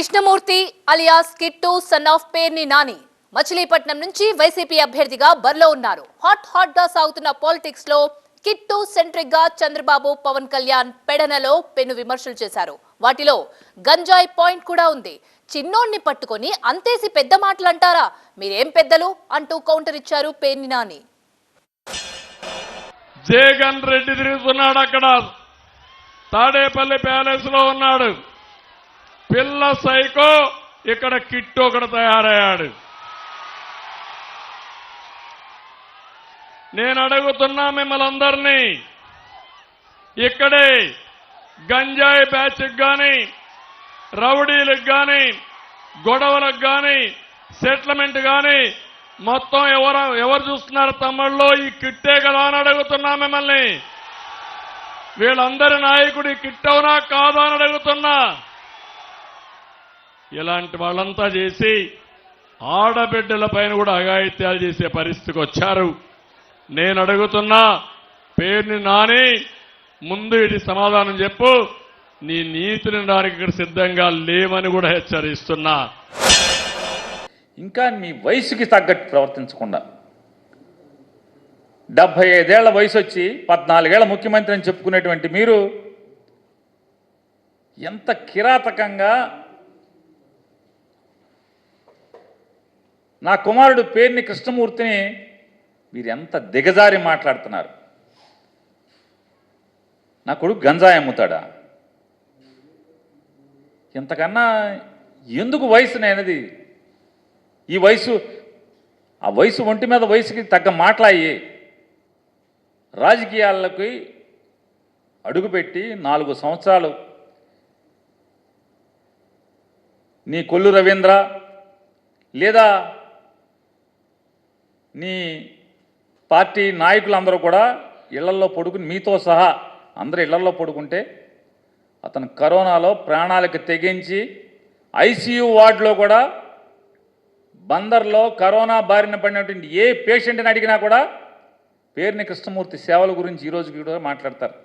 Krishnamurthy alias Kittu son of Perni Nani Machilipatnam నుంచి వైసీపీ అభ్యర్థిగా బరిలో ఉన్నారు. హాట్ గా సాగుతున్న పాలిటిక్స్ లో కిట్టు సెంట్రిక్ గా చంద్రబాబు పవన్ కళ్యాణ్ పెడనలో పెను విమర్శలు చేశారు. వాటిలో గంజాయి పాయింట్ కూడా ఉంది. చిన్నోణ్ణి పట్టుకొని అంతేసి పెద్ద మాటలు అంటారా, మీరేం పెద్దలు అంటూ కౌంటర్ ఇచ్చారు పేర్ని నాని. జగన్ రెడ్డి తిరుగుతున్నాడు, అక్కడ తాడేపల్లి ప్యాలెస్ లో ఉన్నాడు. పిల్ల సైకో ఇక్కడ కిట్టు ఒకడు తయారయ్యాడు. నేను అడుగుతున్నా మిమ్మల్ని అందరినీ, ఇక్కడే గంజాయి బ్యాచ్కి కానీ, రౌడీలకు కానీ, గొడవలకు కానీ, సెటిల్మెంట్ కానీ మొత్తం ఎవరు చూస్తున్నారు తమ్ముళ్ళు? ఈ కిట్టే కదా అని అడుగుతున్నా మిమ్మల్ని. వీళ్ళందరి నాయకుడి కిట్టవునా కాదా అని అడుగుతున్నా. ఇలాంటి వాళ్ళంతా చేసి ఆడబిడ్డల పైన కూడా అఘాయిత్యాలు చేసే పరిస్థితికి వచ్చారు. నేను అడుగుతున్నా, పేర్ని నాని, ముందు ఇది సమాధానం చెప్పు. నీ నీతిని దానికి ఇక్కడ సిద్ధంగా లేవని కూడా హెచ్చరిస్తున్నా. ఇంకా మీ వయసుకి తగ్గట్టు ప్రవర్తించకుండా 75 ఏళ్ల వయసు వచ్చి 14 ఏళ్ల ముఖ్యమంత్రి అని చెప్పుకునేటువంటి మీరు ఎంత కిరాతకంగా నా కుమారుడు పేర్ని కృష్ణమూర్తిని మీరు ఎంత దిగజారి మాట్లాడుతున్నారు. నా కొడుకు గంజాయి అమ్ముతాడా? ఇంతకన్నా ఎందుకు వయసు అనేది? ఈ వయసు, ఆ వయసు ఒంటి మీద వయసుకి తగ్గ మాట్లాయి రాజకీయాలకి అడుగుపెట్టి 4 సంవత్సరాలు నీ కొల్లు రవీంద్ర లేదా నీ పార్టీ నాయకులందరూ కూడా ఇళ్లల్లో పడుకుని, మీతో సహా అందరూ ఇళ్లల్లో పడుకుంటే అతను కరోనాలో ప్రాణాలకు తెగించి ఐసీయూ వార్డులో కూడా బందర్లో కరోనా బారిన పడినటువంటి ఏ పేషెంట్ని అడిగినా కూడా పేర్ని కృష్ణమూర్తి సేవల గురించి ఈరోజుకి కూడా మాట్లాడతారు.